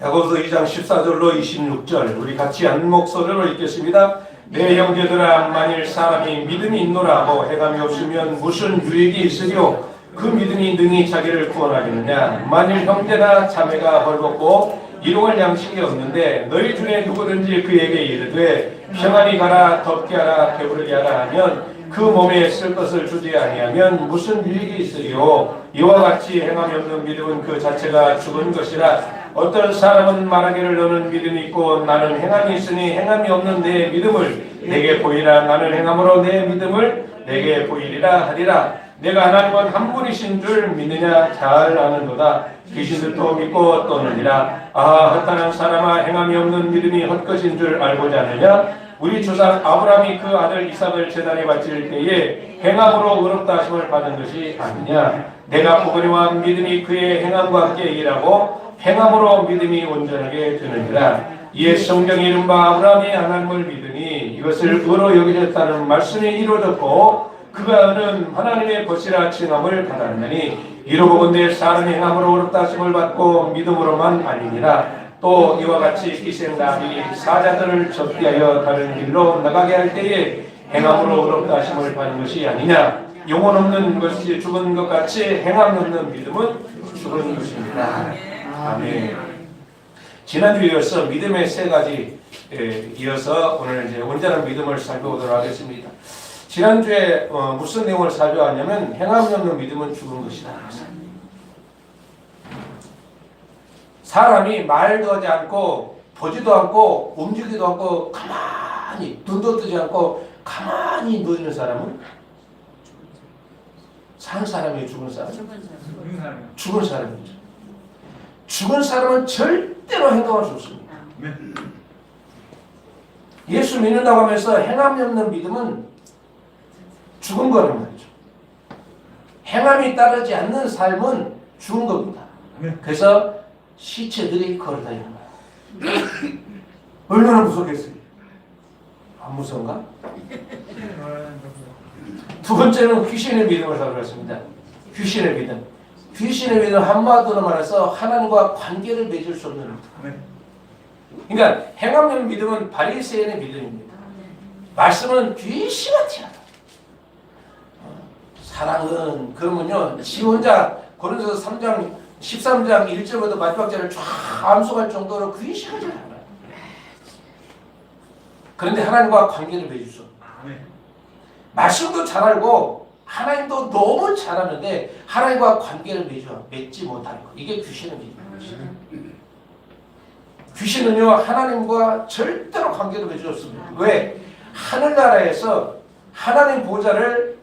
야고보서 2장 14절로 26절 우리 같이 한 목소리로 읽겠습니다. 내 형제들아 만일 사람이 믿음이 있노라 하고 해감이 없으면 무슨 유익이 있으리요 그 믿음이 능히 자기를 구원하겠느냐. 만일 형제나 자매가 헐벗고 일용할 양식이 없는데 너희 중에 누구든지 그에게 이르되 평안히 가라 덥게 하라 배부르게 하라 하면 그 몸에 쓸 것을 주지 아니하면 무슨 유익이 있으리요. 이와 같이 행함이 없는 믿음은 그 자체가 죽은 것이라. 어떤 사람은 말하기를 너는 믿음이 있고 나는 행함이 있으니 행함이 없는 내 믿음을 내게 보이라. 나는 행함으로 내 믿음을 내게 보이리라 하리라. 내가 하나님은 한 분이신 줄 믿느냐 잘 아는도다. 귀신들도 믿고 떠느니라. 아 헛다는 사람아 행함이 없는 믿음이 헛것인 줄 알고자 하느냐. 우리 조상 아브라함이 그 아들 이삭을 제단에 바칠 때에 행함으로 의롭다 하심을 받은 것이 아니냐. 내가 보거니와 믿음이 그의 행함과 함께 일하고 행함으로 믿음이 온전하게 되느니라. 이에 성경에 이른바 아브라함이 하나님을 믿으니 이것을 의로 여기셨다는 말씀이 이루어졌고 그가 는 하나님의 것이라 칭함을 받았느니 이로보건대 사람이 행함으로 의롭다 하심을 받고 믿음으로만 아니니라. 또 이와 같이 기생남이 사자들을 접기하여 다른 길로 나가게 할 때에 행함으로 의롭다 하심을 받는 것이 아니냐. 영혼 없는 것이 죽은 것 같이 행함 없는 믿음은 죽은 것입니다. 아멘. 지난주에 이어서 믿음의 세 가지 이어서 오늘 이제 온전한 믿음을 살펴보도록 하겠습니다. 지난주에 무슨 내용을 살펴봤냐면 행함이 없는 믿음은 죽은 것이다. 사람이 말도 하지 않고 보지도 않고 움직이지도 않고 가만히 눈도 뜨지 않고 가만히 누워있는 사람은 산 사람이 죽은 사람? 죽은 사람이죠. 죽은 사람은 절대로 행동할 수 없습니다. 예수 믿는다고 하면서 행함이 없는 믿음은 죽은 거란 말이죠. 행함이 따르지 않는 삶은 죽은 겁니다. 그래서 시체들이 걸어다니는 거예요. 얼마나 무섭겠어요? 안 무서운가? 두 번째는 귀신의 믿음을 살펴봤습니다. 귀신의 믿음. 귀신의 믿음 한마디로 말해서 하나님과 관계를 맺을 수 없는 믿음. 그러니까 행함 없는 믿음은 바리새인의 믿음입니다. 말씀은 귀신같이 하다. 사랑은 그러면요 지 혼자 고린도서 3장 13장 1절부터 마지막 절을 쫙 암송할 정도로 귀신같이 하다. 그런데 하나님과 관계를 맺을 수 없는. 말씀도 잘 알고 하나님도 너무 잘하는데 하나님과 관계를 맺지 못하는 것. 이게 귀신의 믿음입니다. 귀신은요 하나님과 절대로 관계를 맺을 수 없습니다. 왜? 하늘나라에서 하나님 보좌를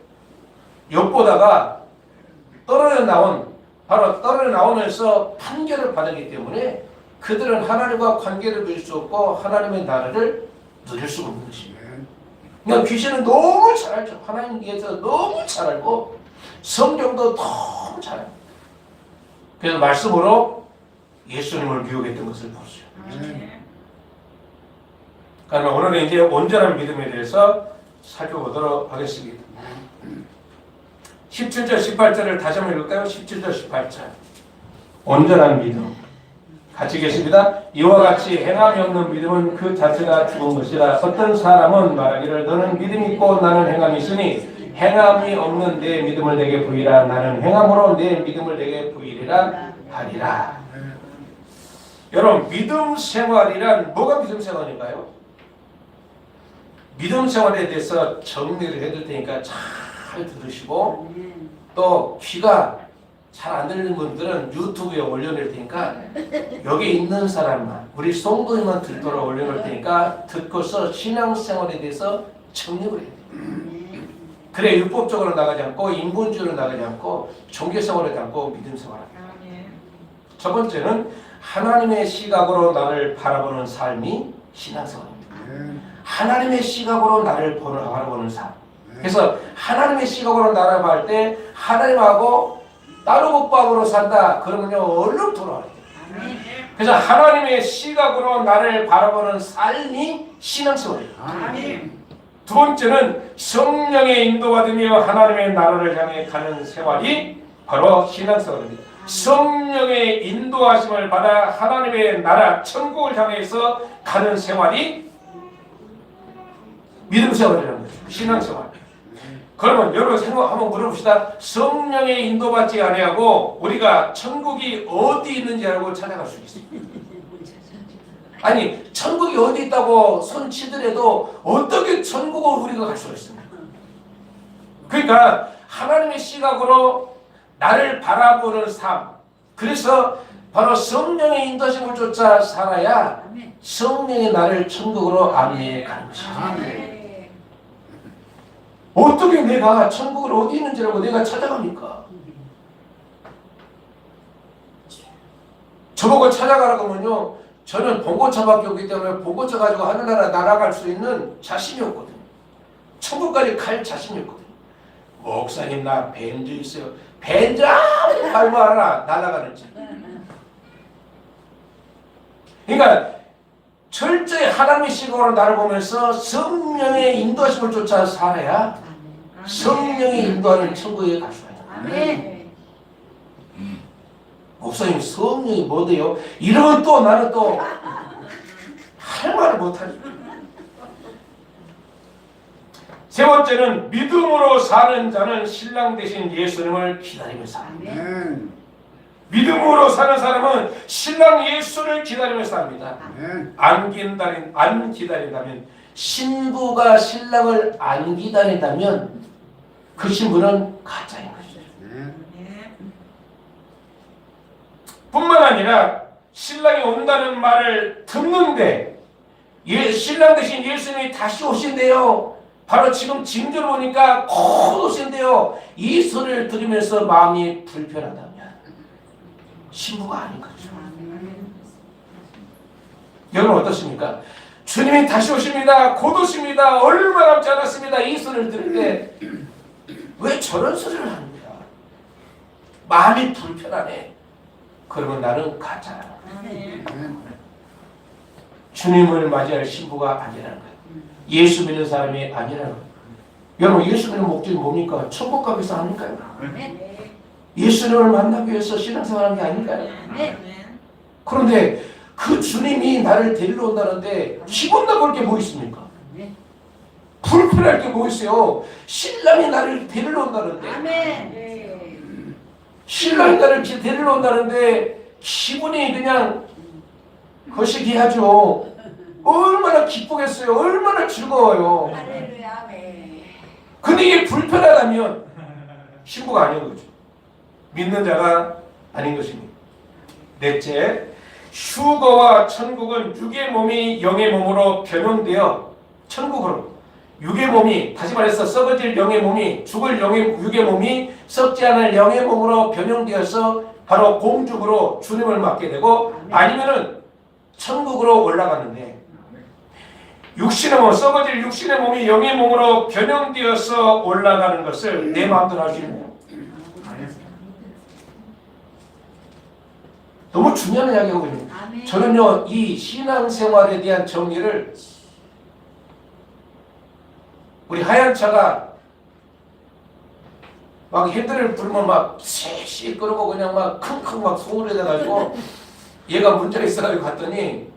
엿보다가 떨어져 나오면서 판결을 받았기 때문에 그들은 하나님과 관계를 맺을 수 없고 하나님의 나라를 누릴 수가 없는 것입니다. 그러니까 귀신은 너무 잘 알죠. 하나님께서 너무 잘 알고 성경도 너무 잘 알고 그래서 말씀으로 예수님을 미혹했던 것을 보죠. 그러면 오늘은 이제 온전한 믿음에 대해서 살펴보도록 하겠습니다. 17절 18절을 다시 한번 읽을까요? 17절 18절 온전한 믿음 같이 계십니다. 이와 같이 행함이 없는 믿음은 그 자체가 죽은 것이라. 어떤 사람은 말하기를 너는 믿음이 있고 나는 행함이 있으니 행함이 없는 내 믿음을 내게 보이라. 나는 행함으로 내 믿음을 내게 보이리라 하리라. 여러분 믿음 생활이란 뭐가 믿음 생활인가요? 믿음 생활에 대해서 정리를 해줄 테니까 잘 들으시고 또 귀가 잘 안 들리는 분들은 유튜브에 올려놓을 테니까 여기 있는 사람만 우리 성도님만 듣도록 올려놓을 테니까 듣고서 신앙생활에 대해서 정립을 해야 돼요. 그래 율법적으로 나가지 않고 인본주의로 나가지 않고 종교생활을 하지 않고 믿음생활을 합니다. 첫 번째는 하나님의 시각으로 나를 바라보는 삶이 신앙생활입니다. 하나님의 시각으로 나를 바라보는 삶. 그래서 하나님의 시각으로 나를 볼 때 하나님하고 따로 못밥으로 산다. 그러면요 얼른 돌아와야 돼요. 그래서 하나님의 시각으로 나를 바라보는 삶이 신앙생활이에요. 두 번째는 성령의 인도받으며 하나님의 나라를 향해 가는 생활이 바로 신앙생활입니다. 성령의 인도하심을 받아 하나님의 나라 천국을 향해서 가는 생활이 믿음 생활이라는 거죠. 신앙생활. 그러면 여러분 생각 한번 물어봅시다. 성령의 인도받지 아니하고 우리가 천국이 어디 있는지 알고 찾아갈 수 있어요? 아니 천국이 어디 있다고 손 치더라도 어떻게 천국을 우리가 갈 수가 있습니까? 그러니까 하나님의 시각으로 나를 바라보는 삶, 그래서 바로 성령의 인도심을 쫓아 살아야 성령이 나를 천국으로 안내해 가는 것입니다. 어떻게 내가 천국을 어디 있는지 알고 내가 찾아갑니까? 저보고 찾아가라고 하면요, 저는 봉고차밖에 없기 때문에 봉고차 가지고 하늘나라 날아갈 수 있는 자신이 없거든요. 천국까지 갈 자신이 없거든요. 목사님 나 벤즈 있어요. 벤즈 아무리 밟아 알아 날아가는지. 그러니까 철저히 하나님의 시각으로 나를 보면서 성령의 인도하심을 쫓아 살아야 성령이 인도하는 천국에 갈 수가 있다. 목사님 성령이 뭐대요? 이러면 또 나는 또 할 말을 못하죠. 세 번째는 믿음으로 사는 자는 신랑 되신 예수님을 기다리며 삽니다. 믿음으로 사는 사람은 신랑 예수를 기다리며 삽니다. 안 기다린다면, 신부가 신랑을 안 기다린다면 그 신부는 가짜인 것이죠. 뿐만 아니라 신랑이 온다는 말을 듣는데 신랑 대신 예수님이 다시 오신대요. 바로 지금 징조를 보니까 곧 오신대요. 이 소리를 들으면서 마음이 불편하다면 신부가 아닌 거죠. 여러분 어떻습니까? 주님이 다시 오십니다. 곧 오십니다. 얼마 남지 않았습니다. 이 소리를 들을 때 왜 저런 소리를 합니까? 마음이 불편하네. 그러면 나는 가짜야. 주님을 맞이할 신부가 아니라는 거예요. 예수 믿는 사람이 아니라는 거예요. 여러분 예수 믿는 목적이 뭡니까? 천국 가기 위해서 아닐까요? 예수님을 만나기 위해서 신앙생활하는 게 아닐까요? 그런데 그 주님이 나를 데리러 온다는데 기분 나쁠 게 뭐 있습니까? 불편할 게 뭐 있어요? 신랑이 나를 데리러 온다는데 신랑이 나를 데리러 온다는데 기분이 그냥 거시기하죠. 얼마나 기쁘겠어요. 얼마나 즐거워요. 근데 이게 불편하다면 신부가 아닌 거죠. 믿는 자가 아닌 것입니다. 넷째, 휴거와 천국은 육의 몸이 영의 몸으로 변형되어 천국으로, 육의 몸이, 다시 말해서 썩어질 영의 몸이, 죽을 육의 몸이 썩지 않을 영의 몸으로 변형되어서 바로 공중으로 주님을 맞게 되고, 아니면은 천국으로 올라가는데, 육신의 몸, 썩어질 육신의 몸이 영의 몸으로 변형되어서 올라가는 것을 내 마음대로 할 수 있는, 너무 중요한 이야기거든요. 저는요, 이 신앙생활에 대한 정리를, 우리 하얀 차가 막 핸들을 불면 막 씩 끄르고 그냥 막 킁킁 막 소리를 내가지고 얘가 문제가 있어가지고 갔더니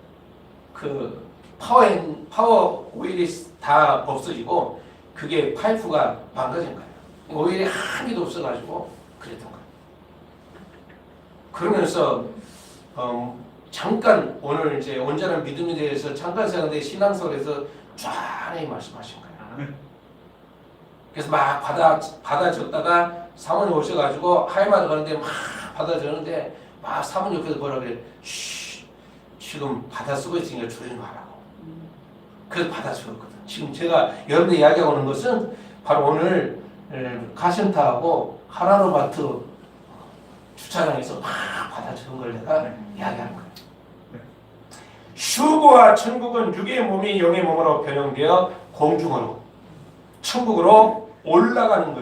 그 파워 오일이 다 없어지고 그게 파이프가 망가진 거예요. 오일이 한 개도 없어가지고 그랬던 거예요. 그러면서 잠깐 오늘 이제 온전한 믿음에 대해서 잠깐 생각하는데 신앙생활에서 쫙 말씀하신 거예요. 그래서 막 받아 적다가 사모님 오셔가지고 하이마를 가는데 막 받아 적는데 막 사모님 옆에서 뭐라 그래? 쉬, 지금 받아 쓰고 있으니까 조용히 하라고. 그래서 받아 적었거든. 지금 제가 여러분들 이야기하고 있는 것은 바로 오늘 카센터하고 하나로마트 주차장에서 막 받아 적은 걸 내가 이야기하는 거예요. 휴거와 천국은 육의 몸이 영의 몸으로 변형되어 공중으로, 천국으로 올라가는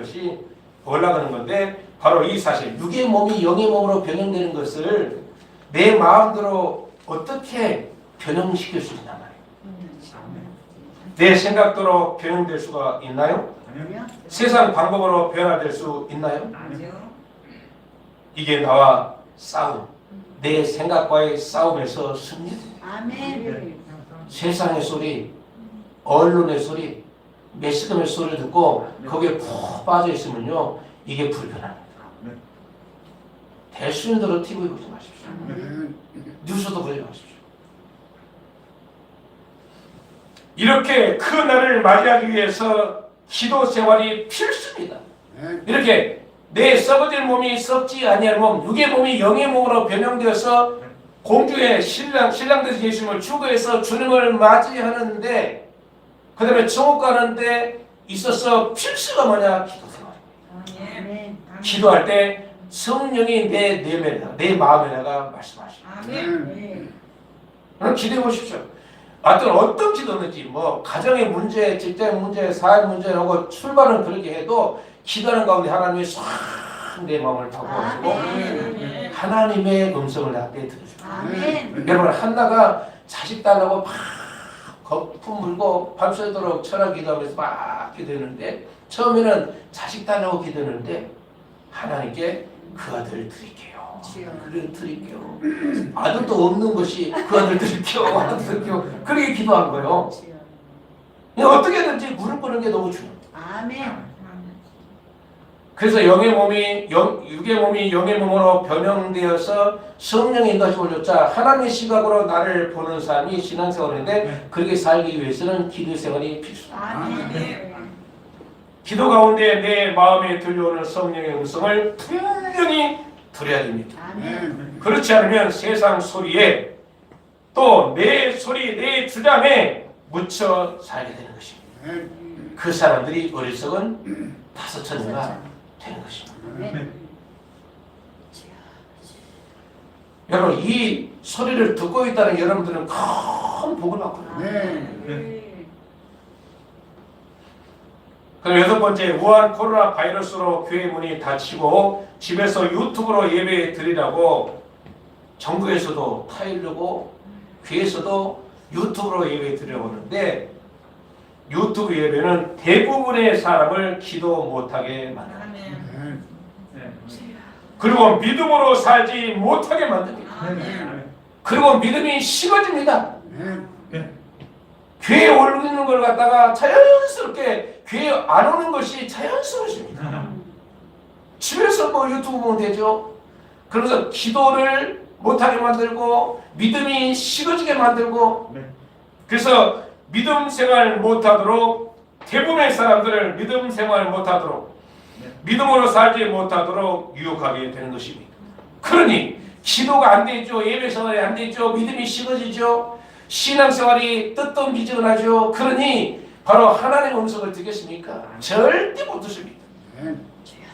건데, 바로 이 사실, 육의 몸이 영의 몸으로 변형되는 것을 내 마음대로 어떻게 변형시킬 수 있나 말이에요. 내 생각대로 변형될 수가 있나요? 아니요. 세상 방법으로 변화될 수 있나요? 아니요. 이게 나와 싸움, 내 생각과의 싸움에서 승리됩니다. 아멘. 세상의 소리, 언론의 소리, 매스컴의 소리를 듣고 거기에 푹 빠져 있으면요, 이게 불편합니다. 네. 대수인대로 TV 보지 마십시오. 아멘. 뉴스도 보지 마십시오. 이렇게 그 날을 맞이하기 위해서 기도 생활이 필수입니다. 이렇게 내 썩어질 몸이 썩지 아니할 몸, 육의 몸이 영의 몸으로 변형되어서 공주의 신랑들이 계심을 추구해서 주님을 맞이하는데, 그 다음에 천국 가는데 있어서 필수가 뭐냐? 기도 생활입니다. 아멘. 기도할 때 성령이 내 내면에다가, 내 마음에다가 말씀하십니다. 아멘. 그럼 기도해 보십시오. 어떤 기도든지 뭐 가정의 문제, 직장의 문제, 사회 문제라고 출발은 그렇게 해도 기도하는 가운데 하나님이 싹 내 마음을 바꿔가지고 아멘. 하나님의 음성을 나한테 들어줍니다. 아멘. 여러분, 한나가 자식 달라고 막 거품 물고 밤새도록 철학 기도하면서 막 기도했는데, 처음에는 자식 달라고 기도했는데 하나님께 그 아들 드릴게요. 그래 드릴게요. 아들도 없는 것이 그 아들 드릴게요. 아들 드릴게요. 그렇게 기도한 거예요. 어떻게든지 무릎 꿇는 게 너무 중요해요. 아멘. 그래서 육의 몸이 영의 몸으로 변형되어서 성령의 인도하심을 쫓아 하나님의 시각으로 나를 보는 삶이 신앙생활인데, 그렇게 살기 위해서는 기도 생활이 필수다. 아멘. 기도 가운데 내 마음에 들려오는 성령의 음성을 분명히 들어야 됩니다. 아멘. 그렇지 않으면 세상 소리에 또 내 소리, 내 주장에 묻혀 살게 되는 것입니다. 그 사람들이 어리석은 다섯천인가 되는 것입니다. 아멘. 여러분, 이 소리를 듣고 있다는 여러분들은 큰 복을 받고 있습니다. 아멘. 그럼 여섯 번째, 우한 코로나 바이러스로 교회 문이 닫히고 집에서 유튜브로 예배 드리라고 정부에서도 타일르고 교회에서도 유튜브로 예배 드리라고 하는데, 유튜브 예배는 대부분의 사람을 기도 못하게 만듭니다. 아멘. 그리고 믿음으로 살지 못하게 만듭니다. 아멘. 그리고 믿음이 식어집니다. 교회에 오는 걸 갖다가 자연스럽게 교회에 안 오는 것이 자연스러워집니다. 집에서 뭐 유튜브 보면 되죠. 그래서 기도를 못하게 만들고 믿음이 식어지게 만들고, 그래서 믿음 생활 못하도록, 대부분의 사람들을 믿음 생활 못하도록, 믿음으로 살지 못하도록 유혹하게 되는 것입니다. 그러니 기도가 안 되죠. 예배 생활이 안 되죠. 믿음이 식어지죠. 신앙생활이 뜨뜻미지근하죠. 그러니 바로 하나님의 음성을 듣겠습니까? 절대 못 듣습니다.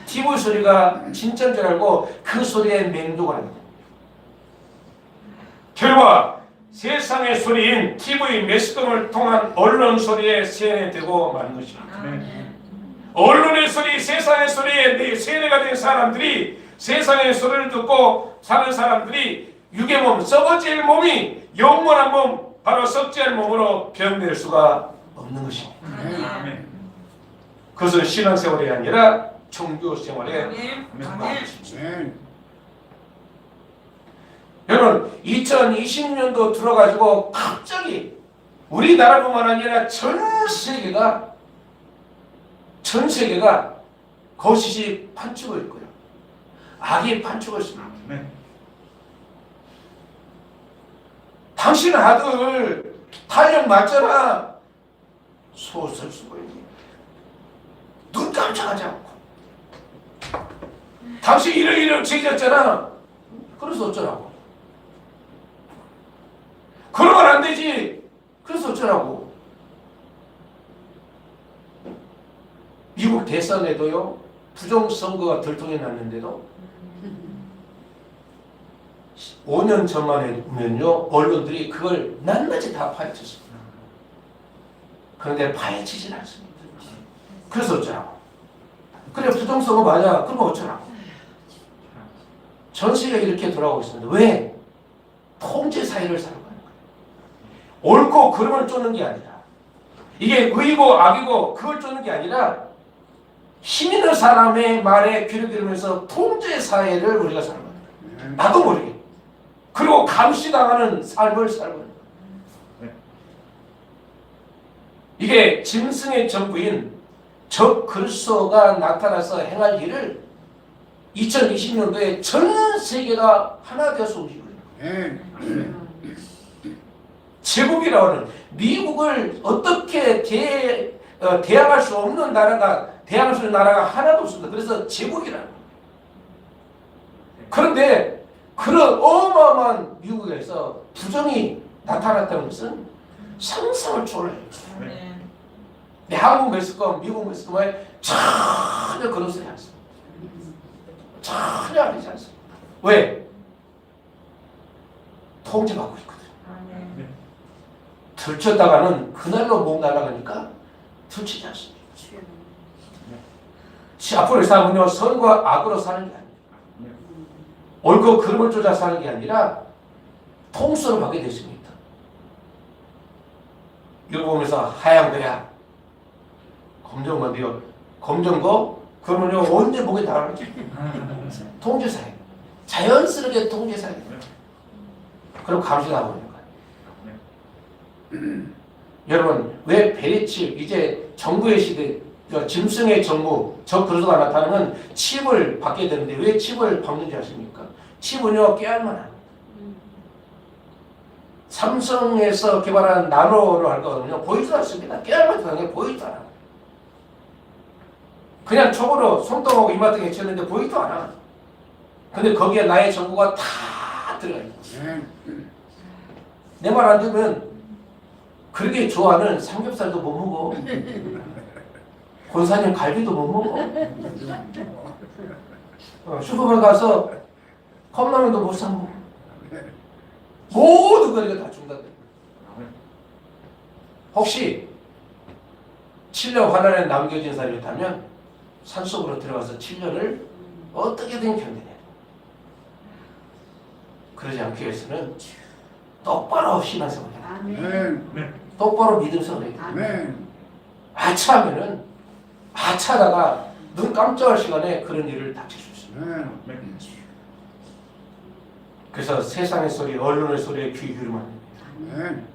TV 소리가 진짜인 줄 알고 그 소리에 맹독을 합니다. 결과 세상의 소리인 TV 매스컴을 통한 언론 소리에 세뇌되고 마는 것입니다. 언론의 소리, 세상의 소리에 세뇌가 된 사람들이, 세상의 소리를 듣고 사는 사람들이 육의 몸, 썩어질 몸이 영원한 몸, 바로 썩지 않은 몸으로 변될 수가 없는 것입니다. 그것은 신앙생활이 아니라 종교생활에 가까운 것입니다. 여러분, 2020년도 들어가지고 갑자기 우리나라뿐만 아니라 전 세계가 거짓이 판치고 있고요. 악이 판치고 있습니다. 당신 아들 탄력 맞잖아. 소설 쓰고 있니? 눈 깜짝하지 않고. 당신 이런 책이었잖아. 그래서 어쩌라고. 그러면 안 되지. 그래서 어쩌라고. 미국 대선에도요, 부정선거가 들통이 났는데도 5년 전만 해도면요, 언론들이 그걸 낱낱이 다 파헤쳤습니다. 그런데 파헤치진 않습니다. 그래서 어쩌라고. 그래, 부정선거 맞아. 그럼 어쩌라고. 전 세계가 이렇게 돌아가고 있습니다. 왜? 통제 사회를 살고 있는 거예요. 옳고 그름을 쫓는 게 아니라 이게 의고 악이고 그걸 쫓는 게 아니라 힘 있는 사람의 말에 귀를 기울이면서 통제 사회를 우리가 사는 거예요. 나도 모르게. 그리고 감시당하는 삶을 살고 있는 거예요. 이게 짐승의 전부인 적 그리스도가 나타나서 행할 일을 2020년도에 전 세계가 하나 되어서 움직이고 있는 거예요. 제국이라고 하는 미국을 어떻게 대항할 수 없는 나라가 대항할 수 있는 나라가 하나도 없습니다. 그래서 제국이라는 거예요. 그런데 그런 어마어마한 미국에서 부정이 나타났다는 것은 상상을 초월해요. 네, 한국 메스컴, 미국 메스컴에 전혀 그런 소리 안 씁니다. 전혀 안 하지 않습니다. 왜? 통제받고 있거든요. 들쳤다가는 그날로 목 날아가니까 들치지 않습니다. 앞으로의 삶은요, 선과 악으로 사는 게 아니에요. 옳고 그름을 쫓아 사는 게 아니라 통수를 받게 되십니다. 이거 보면서 하얀 거야. 검정건데요. 검정거? 그러면요, 언제 목에 달아날지. 통제사예요. 자연스럽게 통제사예요. 그럼 감시하고 있는 거예요. 여러분, 왜 베리칩, 이제 정부의 시대, 짐승의 정부, 저 그리스도가 나타나면 칩을 받게 되는데 왜 칩을 받는지 아십니까? 칩은요, 깨알만 합니다. 삼성에서 개발한 나노로 할 거거든요. 보이지도 않습니다. 깨알만 들어간 게 보이지도 않아. 그냥 촉으로 손등하고 이마등에 쳤는데 보이지도 않아. 근데 거기에 나의 정보가 다 들어가 있는 거예요. 내 말 안 들으면 그렇게 좋아하는 삼겹살도 못 먹어. 권사님 갈비도 못 먹어. 슈퍼마켓 가서 컵라면도 못 사 먹어. 모든 거리가 다 중단돼. 혹시 7년 환란에 남겨진 사람이 있다면 산속으로 들어가서 7년을 어떻게든 견뎌내야 돼. 그러지 않기 위해서는 똑바로 신앙생활 해야 돼. 똑바로 믿음생활 해야 돼. 아차하면은 아차다가 눈 깜짝할 시간에 그런 일을 닥칠 수 있습니다. 그래서 세상의 소리, 언론의 소리에 귀 기울이면 안 됩니다.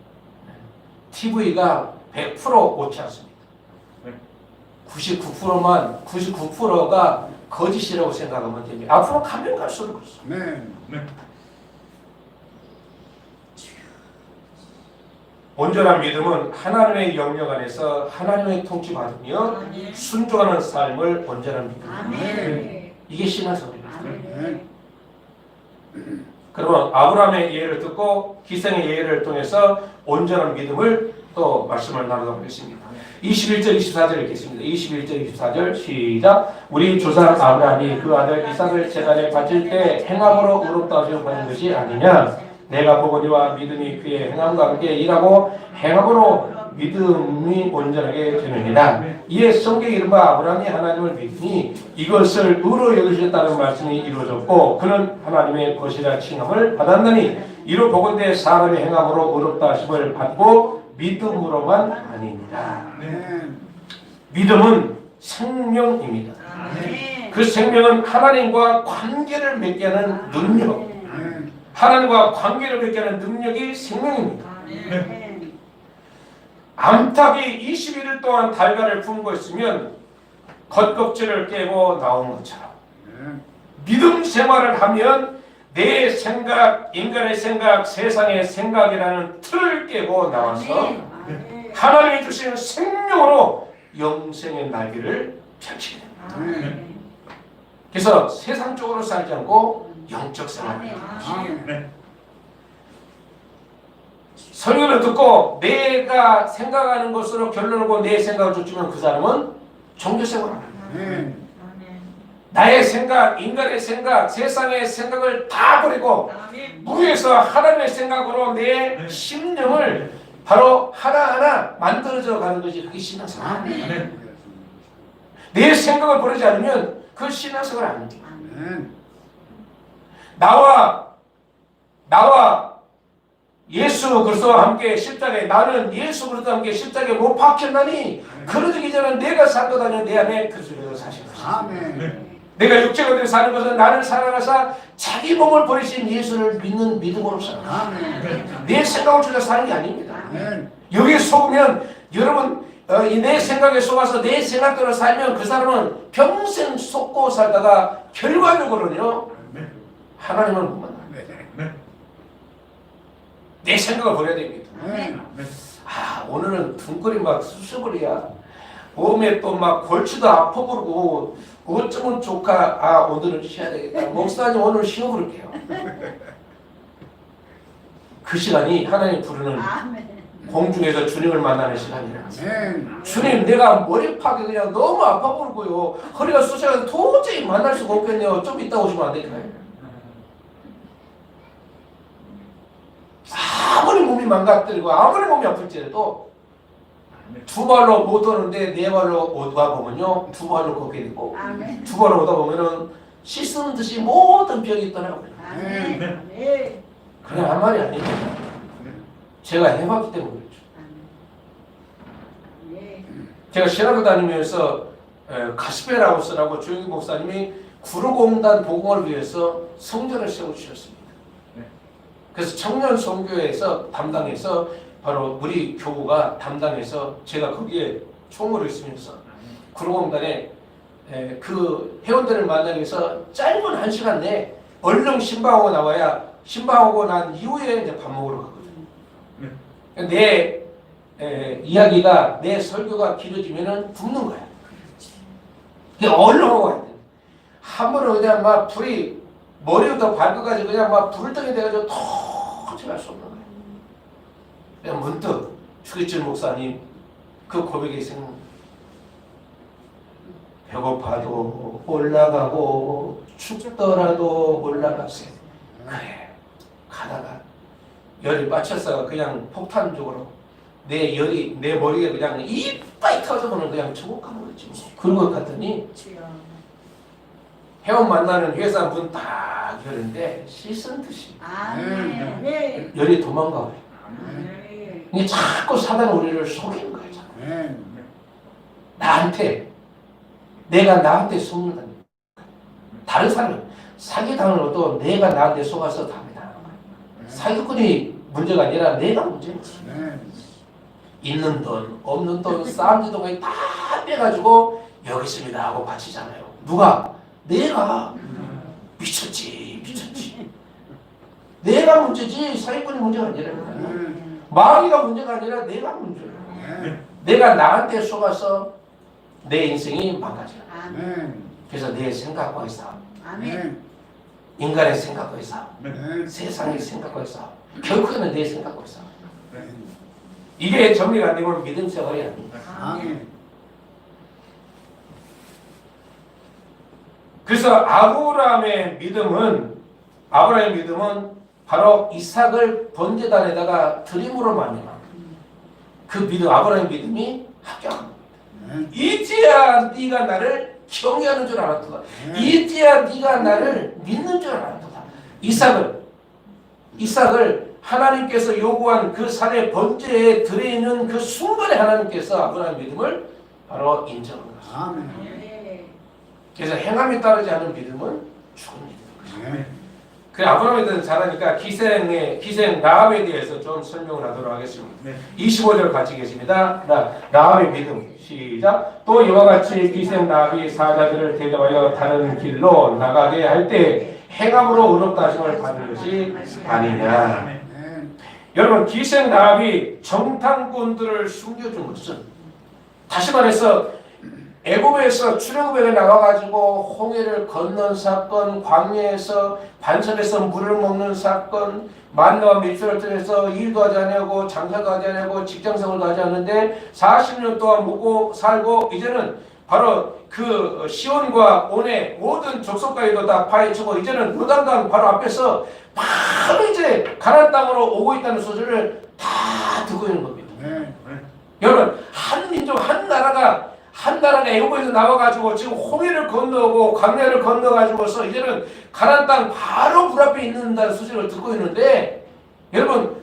TV가 100% 옳지 않습니다. 99%가 거짓이라고 생각하면 됩니다. 앞으로 가면 갈수록 그렇습니다. 온전한 믿음은 하나님의 영역 안에서 하나님의 통치받으며 순종하는 삶을 온전한 믿음. 이게 신앙생활입니다. 그러면 아브라함의 예를 듣고 기생의 예를 통해서 온전한 믿음을 또 말씀을 나누도록 하겠습니다. 21절 24절 읽겠습니다. 21절 24절 시작. 우리 조상 아브라함이 그 아들 이삭을 제단에 바칠 때 행함으로 의롭다 하시고 받은 것이 아니냐. 내가 보거니와 믿음이 그의 행함과 함께 일하고 행함으로 믿음이 온전하게 되느니라. 이에 성경에 이른바 아브라함이 하나님을 믿으니 이것을 의로 여기셨다는 말씀이 이루어졌고 그는 하나님의 것이라 칭함을 받았느니 이로 보건대 사람의 행함으로 의롭다 하심을 받고 믿음으로만 아닙니다. 믿음은 생명입니다. 그 생명은 하나님과 관계를 맺게 하는 능력, 하나님과 관계를 맺게 하는 능력이 생명입니다. 암탉이 21일 동안 달걀을 품고 있으면 겉껍질을 깨고 나오는 것처럼 믿음 생활을 하면 내 생각, 인간의 생각, 세상의 생각이라는 틀을 깨고 나와서 하나님이 주시는 생명으로 영생의 날개를 펼치게 됩니다. 그래서 세상적으로 살지 않고 영적 생활을 합니다. 설교를 듣고 내가 생각하는 것으로 결론하고 내 생각을 쫓으면 그 사람은 종교생활을 합니다. 나의 생각, 인간의 생각, 세상의 생각을 다 버리고 무에서 하나님의 생각으로 내 심령을 바로 하나하나 만들어져 가는 것이 그게 신앙생활입니다. 내 생각을 버리지 않으면 그 신앙생활 아닙니다. 나와 예수 그리스도와 함께 십자가에 나는 예수 그리스도와 함께 십자가에 못 박혔나니 그러기 전에 내가 산 것 아니야 내 안에 그리스도가 사신 것이다. 아멘. 내가 육체가 되어 사는 것은 나를 사랑하사 자기 몸을 버리신 예수를 믿는 믿음으로 사는 것이다. 아멘. 내 생각을 주자 사는 게 아닙니다. 아멘. 여기에 속으면 여러분 이 내 생각에 속아서 내 생각대로 살면 그 사람은 평생 속고 살다가 결과적으로는요 하나님을 못 만나. 내 생각을 버려야 됩니다. 아멘. 아 오늘은 등골이 막 수수거리야. 몸에 또 막 골치도 아파 부르고 어쩌면 조카 아 오늘은 쉬어야 되겠다. 목사님 오늘 쉬어 부를게요. 그 시간이 하나님 부르는 아멘. 공중에서 주님을 만나는 시간이라. 아멘. 주님 내가 머리팍이 그냥 너무 아파 부르고요. 허리가 쑤셔서 도저히 만날 수가 없겠네요. 좀 이따 오시면 안 될까요? 아무리 몸이 망가뜨리고 아무리 몸이 아플지라도 두 발로 못 오는데 네 발로 오다 보면요 두 발로 걷게 되고 아멘. 두 발로 오다 보면은 씻는 듯이 모든 병이 떠나버려요. 아멘. 아멘. 그냥 한 말이 아닙니다. 제가 해봤기 때문에 그렇죠. 아멘. 제가 신학교 다니면서 가스펠하우스라고 조영기 목사님이 구로공단 복음을 위해서 성전을 세워주셨습니다. 그래서 청년 선교회에서 담당해서 바로 우리 교우가 담당해서 제가 거기에 총무를 있으면서 구로공단에 그 회원들을 만나기 위해서 짧은 1시간 내에 얼른 신방하고 나와야 신방하고 난 이후에 이제 밥 먹으러 가거든요. 내 이야기가 내 설교가 길어지면은 굶는 거야. 그러니까 얼른 하고 가야 돼. 한 번은 그냥 막 불이 머리부터 발끝까지 그냥 막 불덩이 돼가지고 도저히 할 수 없는 거예요. 그냥 문득 주기철 목사님 그 고백이 생각납니다. 배고파도 올라가고 춥더라도 올라가세요. 그래 가다가 열이 빠쳤어가 그냥 폭탄적으로 내 열이 내 머리에 그냥 이빨 터져보는 그냥 천국 가버렸지. 그러고 갔더니 회원 만나는 회사 문 딱 열는데 씻은 듯이 아멘. 열이 도망가 버려. 아멘. 이게 자꾸 사단 우리를 속이는 거야. 자꾸. 아멘. 나한테 내가 나한테 속는다. 다른 사람 사기당하는 것도 내가 나한테 속아서 답니다. 사기꾼이 문제가 아니라 내가 문제인 거지. 아멘. 있는 돈 없는 돈 쌈지도 거의 다 빼가지고 여기 있습니다 하고 바치잖아요. 누가? 내가. 미쳤지. 내가 문제지 사기꾼이 문제가 아니라 마귀가 문제가 아니라 내가 문제야. 내가 나한테 속아서 내 인생이 망가져요. 아멘. 그래서 내 생각과의 싸움, 아멘. 인간의 생각과의 싸움, 아멘. 세상의 생각과의 싸움, 결국에는 내 생각과의 싸움. 이게 정리가 안 되면 믿음 생활이 아닙니다. 아멘. 그래서 아브라함의 믿음은 바로 이삭을 번제단에다가 드림으로 말미암아 그 믿음 아브라함의 믿음이 합격합니다. 이제야 네가 나를 경외하는 줄 알았도다. 이제야 네가 나를 믿는 줄 알았도다. 이삭을 하나님께서 요구한 그 산의 번제에 들어있는 그 순간에 하나님께서 아브라함의 믿음을 바로 인정한 것입니다. 아멘. 그래서 행함이 따르지 않은 믿음은 죽은 믿음인 것입니다. 그 아브라함에 대해서 잘하니까 기생 라합에 대해서 좀 설명을 하도록 하겠습니다. 25절 같이 계십니다. 라합의 믿음 시작. 또 이와 같이 기생 라합이 사자들을 대접하여 다른 길로 나가게 할 때 행함으로 의롭다 하심을 받은 것이 아니냐. 여러분 기생 라합이 정탐꾼들을 숨겨준 것은 다시 말해서 애굽에서 출애굽에 나와가지고 홍해를 건넌 사건, 광야에서 반석에서 물을 먹는 사건, 만나와 밀수를 통해서 일도 하지 않고 장사도 하지 않고 직장생활도 하지 않는데 40년 동안 먹고 살고 이제는 바로 그 시온과 온의 모든 족속가에도 다 파헤치고 이제는 요단강 바로 앞에서 바로 이제 가나안 땅으로 오고 있다는 소식을 다 듣고 있는 겁니다. 여러분 한 민족 한 나라가 애굽에서 나와가지고 지금 홍해를 건너고 광야를 건너가지고서 이제는 가나안 땅 바로 불 앞에 있는다는 소식을 듣고 있는데 여러분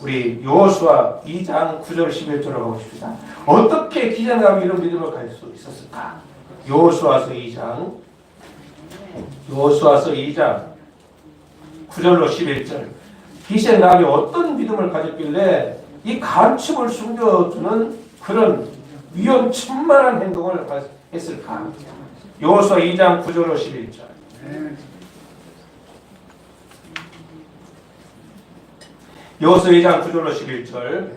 우리 여호수아 2장 9절 11절로 가보십시다. 어떻게 기생나비 이런 믿음을 가질 수 있었을까? 여호수아서 2장 9절로 11절. 기생나비 어떤 믿음을 가졌길래 이 간첩을 숨겨주는 그런 위험천만한 행동을 했을까? 여호수아 2장 9절로 11절. 여호수아 2장 9절로 11절.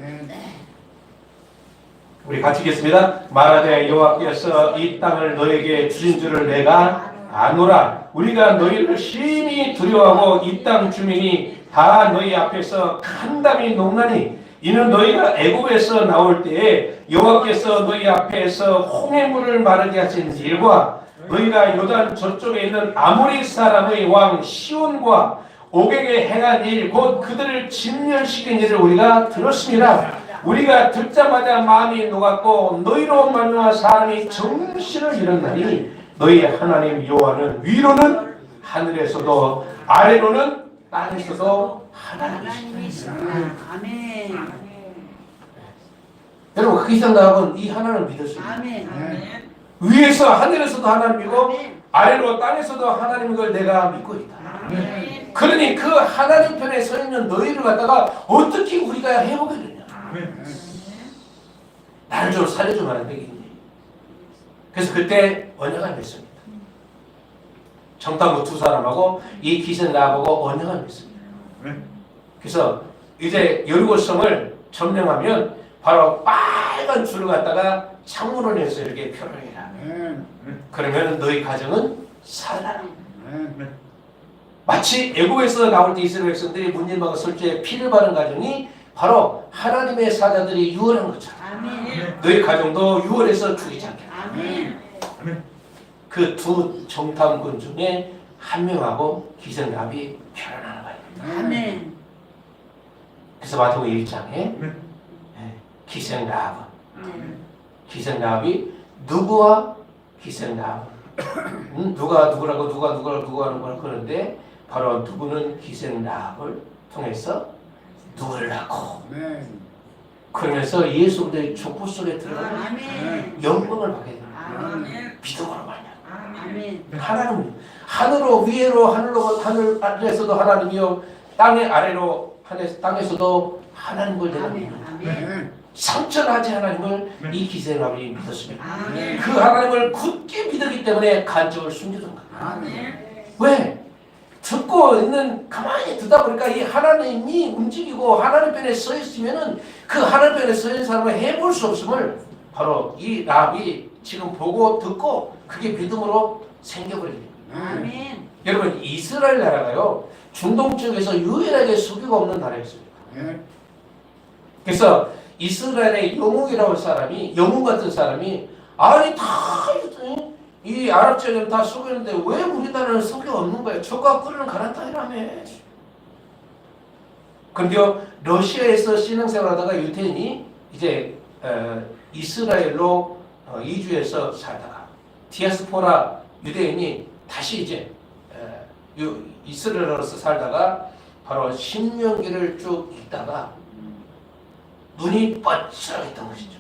우리 같이 읽겠습니다. 말하되 여호와께서 이 땅을 너에게 주신 줄을 내가 아노라. 우리가 너희를 심히 두려워하고 이 땅 주민이 다 너희 앞에서 간담이 녹나니 이는 너희가 애굽에서 나올 때에 여호와께서 너희 앞에서 홍해물을 마르게 하신 일과 너희가 요단 저쪽에 있는 아모리 사람의 왕 시온과 옥에게 행한 일 곧 그들을 진멸시킨 일을 우리가 들었습니다. 우리가 듣자마자 마음이 녹았고 너희로 말미암아 사람이 정신을 잃었나니 너희 하나님 여호와는 위로는 하늘에서도 아래로는 땅에서도 하나님이시다. 아멘. 여러분 그 이상은 이 하나님을 믿을 수 있습니다. 아멘. 위에서 하늘에서도 하나님이고 아멘. 아래로 땅에서도 하나님인 걸 내가 믿고 있다. 아멘. 그러니 그 하나님 편에 서 있는 너희를 갖다가 어떻게 우리가 해보게 되냐? 나를 좀 살려주면 안 되겠니? 그래서 그때 언약을 맺습니다. 정탐부 두 사람하고 이 기생 나하고 언약을 맺습니다. 그래서 이제 여리고성을 점령하면 바로 빨간 줄을 갖다가 창문을 내서 이렇게 표를 해라. 그러면 너희 가정은 살아라. 마치 애국에서 나올 때 이스라엘 백성들이 문진방과 설주에 피를 바른 가정이 바로 하나님의 사자들이 유언한 것처럼 아멘. 너희 가정도 유언해서 죽이지 않겠다. 아멘. 그 두 정탐군 중에 한 명하고 기생랍이 결혼하는 거예요. 아멘. 그래서 마태복음 1장에 기생랍, 기생랍이 누구와 기생랍, 누가 누구라고 누가 하는 걸 그러는데 바로 누구는 기생랍을 통해서 누구를 낳고 그러면서 예수님의 족보 속에 들어가는 아멘. 영광을 받게 됩니다. 아멘. 믿음으로 말이야. 아멘. 하나님 하늘로 위로 하늘 아래에서도 하나님이요 땅의 아래로 땅에서도 하나님을 내가 믿는다. 아멘. 상처나지 하나님을 이 기생람이 믿었습니다. 아멘. 그 하나님을 굳게 믿었기 때문에 간접을 숨기던 거예요. 아멘. 왜? 듣고 있는 가만히 듣다 보니까 이 하나님이 움직이고 하나님 편에 서 있으면은 그 하나님 편에 서 있는 사람을 해볼 수 없음을 바로 이 랍이 지금 보고 듣고 그게 믿음으로 생겨버리게 됩니다. 아멘. 여러분 이스라엘 나라가요 중동 쪽에서 유일하게 수교가 없는 나라였습니다. 그래서 이스라엘의 영웅이라고 할 사람이 영웅 같은 사람이 아니 다 이 아랍 지역에는 다 수교했는데 왜 우리나라는 수교가 없는 거야? 저가 끓는 가난 땅이라며. 근데요 러시아에서 신앙생활하다가 유태인이 이제 이스라엘로 이주해서 살다가 디아스포라 유대인이 다시 이제 이스라엘로서 살다가 바로 신명기를 쭉 읽다가 눈이 뻗쳐있던 것이죠.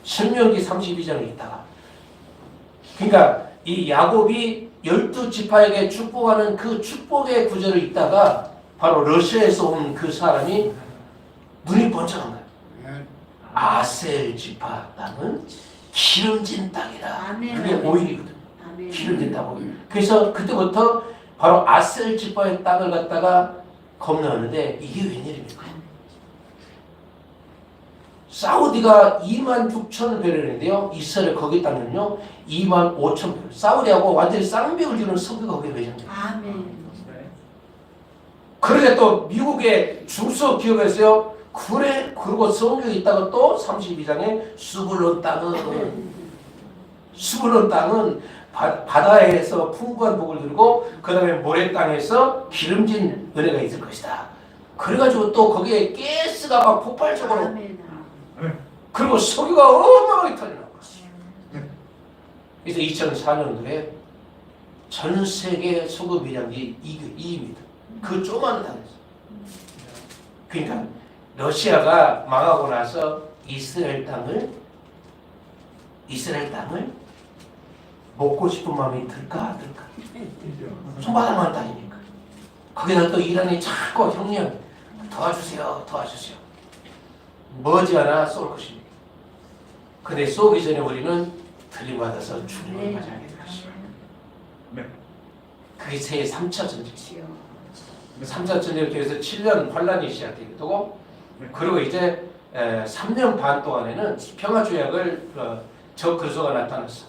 신명기 32장을 읽다가 그러니까 이 야곱이 12지파에게 축복하는 그 축복의 구절을 읽다가 바로 러시아에서 온 그 사람이 눈이 번쩍한 거예요. 아셀 지파 땅은 기름진 땅이다. 아멘. 그게 오일이거든요. 아멘. 기름진 땅 오일. 그래서 그때부터 바로 아셀 지파의 땅을 갖다가 검토하는데 이게 웬일입니까? 사우디가 26,000배럴인데요. 이스라엘 거기 땅은요 25,000배럴. 사우디하고 완전히 쌍벽을 지는 석유가 거기에 매장돼요. 아멘. 그러자 또 미국의 중서 기업에서요. 그래 그리고 성경에 있다가 또 32장에 수불론 땅은 바다에서 풍부한 복을 들고 그 다음에 모래 땅에서 기름진 은혜가 있을 것이다. 그래가지고 또 거기에 가스가 막 폭발적으로 아멘. 그리고 석유가 어마어마하게 터져나온 거지. 그래서 2004년도에 전 세계 석유 매장이 2위입니다. 그 조그마한 땅에서. 그러니까 러시아가 망하고 나서 이스라엘 땅을 먹고 싶은 마음이 들까 안 들까? 손바닥만 땅이니까. 거기다 또 이란이 자꾸 형님 도와주세요. 머지않아 쏠 것입니다. 근데 쏘기 전에 우리는 들림받아서 주님을 맞이하게 될 것입니다. 그게 제3차 전쟁이에요. 3차 전쟁을 통해서 7년 환란이 시작되게 되고, 그리고 이제 3년 반 동안에는 평화조약을 적 그리스도가 나타났어.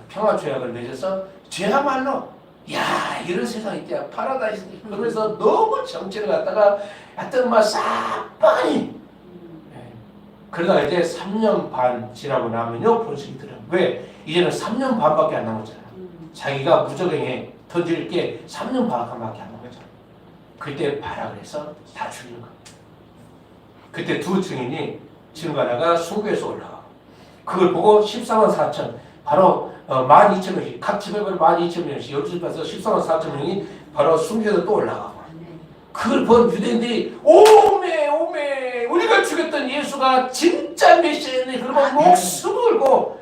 평화조약을 맺어서 죄야말로 야 이런 세상이 있대야 파라다이스. 그러면서 너무 정치를 갖다가 하여튼 막 싹빠니. 그러다가 이제 3년 반 지나고 나면요 본식이 들어요. 왜? 이제는 3년 반밖에 안 남았잖아. 자기가 무적행에 던질 게 3년 반밖에 안 남았잖아. 그때 발악을 해서 다 죽이는 거야. 그때 두 증인이 증거하다가 순교해서 올라가. 그걸 보고 14만 4천, 바로 12,000명씩, 각 지역별 12,000명씩, 12시 가서 14만 4천 명이 바로 순교해서 또 올라가고. 그걸 본 유대인들이 오메 우리가 죽였던 예수가 진짜 메시아였네. 그러고 목숨을 걸고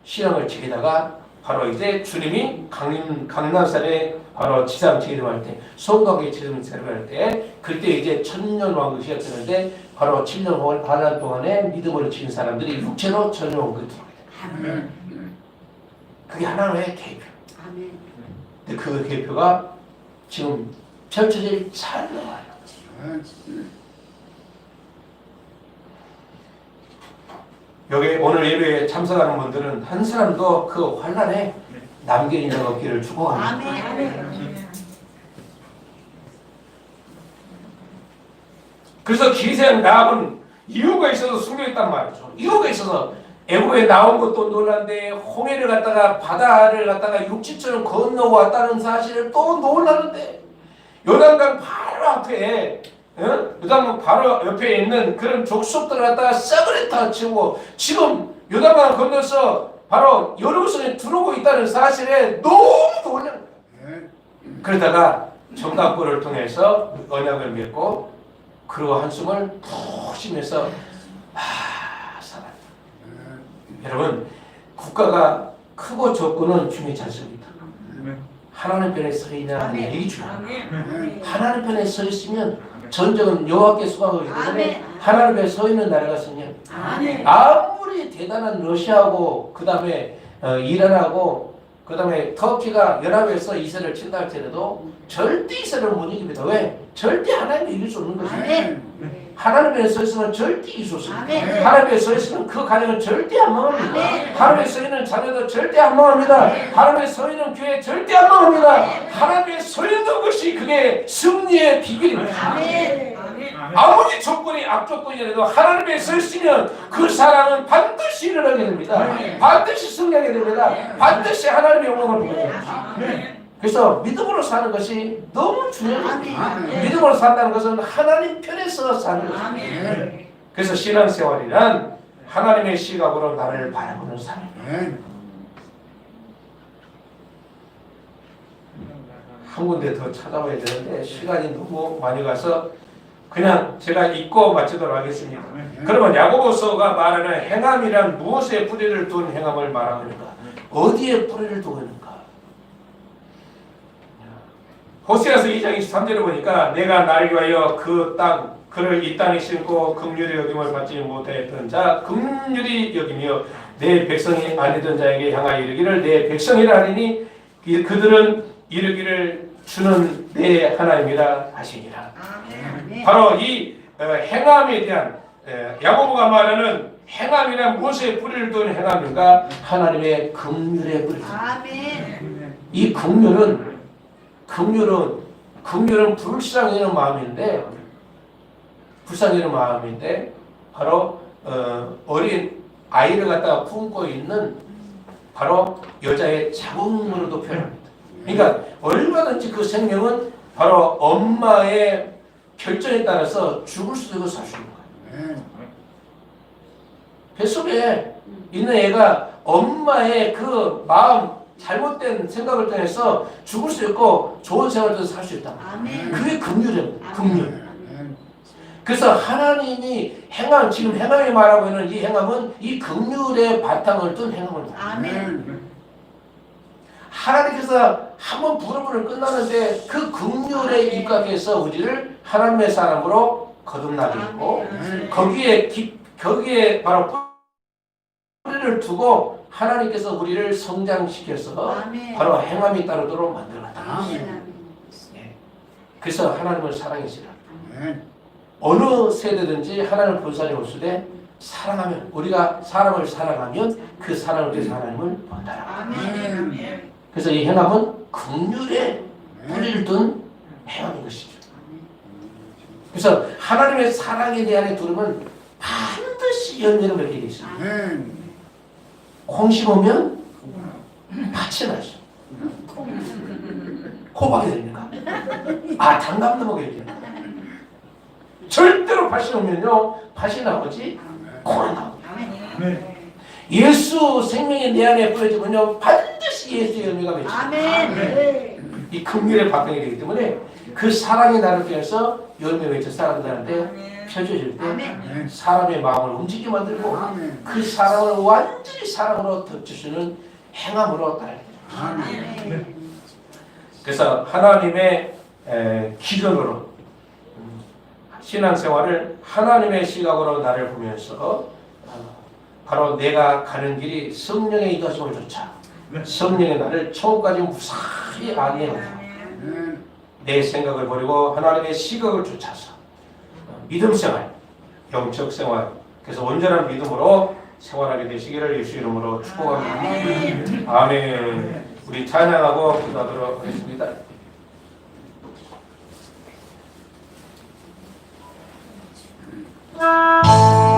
신앙을 지키다가 바로 이제 주님이 강남산에 바로 지상 재림할 때, 성곽의 재림할 때, 그때 이제 천년왕국이 시작되는데 바로 7년 혹은 반년 동안에 믿음으로 지킨 사람들이 육체로 천년왕국에 들어가게 됩니다. 그게 하나님의 계표. 근데 그 계표가 지금 펼쳐질 잘 나와요. 여기 오늘 예배에 참석하는 분들은 한 사람도 그 환란에 남겨 있는 없기를 축복합니다. 그래서 기생 라합은 이유가 있어서 숨겨있단 말이죠. 이유가 있어서 애굽에 나온 것도 놀랐는데 홍해를 갖다가 바다를 갖다가 육지처럼 건너고 왔다는 사실을 또 놀랐는데 요단강 바로 앞에 요단강 바로 옆에 있는 그런 족속들을 갖다가 싸그리 다 치고 지금 요단강 건너서 바로 여루살렘에 들어오고 있다는 사실에 너무 놀란 거예요. 그러다가 정답골을 통해서 언약을 맺고 그리고 한숨을 푹 쉬면서 살았다. 여러분 국가가 크고 적고는 중요하지 않습니다. 하나님 편에 서 있냐 이게 중요합니다. 하나님 편에 서 있으면 전쟁은 여호와께 수고하기 때문에 하나님 편에 서 있는 나라가 있으면 아무리 대단한 러시아하고 그 다음에 이란하고 그 다음에 터키가 연합해서 이스라엘을 친다 할지라도 절대 이스라엘을 못 이깁니다. 왜? 절대 하나님이 이길 수 없는 것입니다. 하나님에 서 있으면 절대 이길 수 없습니다. 하나님에 서 있으면 그 가정은 절대 안 망합니다. 하나님에 서 있는 자녀도 절대 안 망합니다. 하나님에 서 있는 교회 절대 안 망합니다. 하나님에 서 있는 것이 그게 승리의 비결입니다. 아무리 조건이 악조건이라도 하나님에 서 있으면 그 사람은 반드시 일어나게 됩니다. 반드시 승리하게 됩니다. 반드시 하나님의 영광을 보게 됩니다. 그래서 믿음으로 사는 것이 너무 중요합니다. 믿음으로 산다는 것은 하나님 편에서 사는 것입니다. 그래서 신앙생활이란 하나님의 시각으로 나를 바라보는 삶입니다. 한 군데 더 찾아와야 되는데 시간이 너무 많이 가서 그냥 제가 읽고 마치도록 하겠습니다. 그러면 야고보서가 말하는 행함이란 무엇에 뿌리를 둔 행함을 말하는가? 어디에 뿌리를 두고 있는가? 호세아서 2장 23절에 보니까 내가 날 위하여 그 땅 그를 이 땅에 심고 긍휼히 여김을 받지 못하였던 자 긍휼히 여기며 내 백성이 아니던 자에게 향하여 이르기를 내 백성이라 하리니 그들은 이르기를 주는 내 하나님이라 하시니라. 바로 이 행함에 대한 야고보가 말하는 행함이란 무엇에 뿌리를 둔 행함인가? 하나님의 긍휼에 뿌리를 둔. 이 긍휼은 불쌍히 여는 마음인데 바로 어린 아이를 갖다가 품고 있는 바로 여자의 자궁으로도 표현합니다. 그러니까 얼마든지 그 생명은 바로 엄마의 결정에 따라서 죽을 수도 있고 살 수도 있는 거예요. 뱃속에 있는 애가 엄마의 그 마음 잘못된 생각을 통해서 죽을 수 있고 좋은 생활을 통해서 살 수 있다. 그게 긍휼입니다. 긍휼. 그래서 하나님이 행함, 지금 행함이 말하고 있는 이 행함은 이 긍휼의 바탕을 둔 행함을 말합니다. 아멘. 하나님께서 한번 부르면 끝나는데 그 긍휼에 입각해서 우리를 하나님의 사람으로 거듭나게 했고 거기에 바로 뿌리를 두고 하나님께서 우리를 성장시켜서 아멘. 바로 행함이 따르도록 만들었다. 아멘. 그래서 하나님을 사랑했으라. 어느 세대든지 하나님을 본 사람이 없으되 사랑하면, 우리가 사람을 사랑하면 그 사랑을 위해서 하나님을 본다라. 아멘. 그래서 이 행함은 긍휼에 뿌리를 둔 행함인 것이죠. 그래서 하나님의 사랑에 대한 두름은 반드시 열매를 맺게 되어 있습니다. 콩 심으면 밭이 나죠. 호박이 됩니까? 단감도 먹어야 돼요. 절대로 밭이 오면요, 밭이 나오지 콩이 나옵니다. 아멘. 예수 생명이 내 안에 뿌려지면요, 반드시 예수의 열매가 맺힙니다. 아멘. 이 긍휼의 바탕이 되기 때문에 그 사랑이 나를 통해서 열매 맺혀 사람들한테 펴져질 때 아멘. 사람의 마음을 움직이게 만들고 그 사랑을 완전히 사랑으로 덮쳐주는 행함으로 따르게 됩니다. 아멘. 그래서 하나님의 기준으로 신앙생활을 하나님의 시각으로 나를 보면서 바로 내가 가는 길이 성령의 인도하심을 쫓아 성령의 나를 천국까지 무사히 안위해 놓고 내 생각을 버리고 하나님의 시각을 쫓아서 믿음 생활, 영적 생활, 그래서 온전한 믿음으로 생활하게 되시기를 예수 이름으로 축복합니다. 아멘. 우리 찬양하고 기도하도록 하겠습니다. 아멘.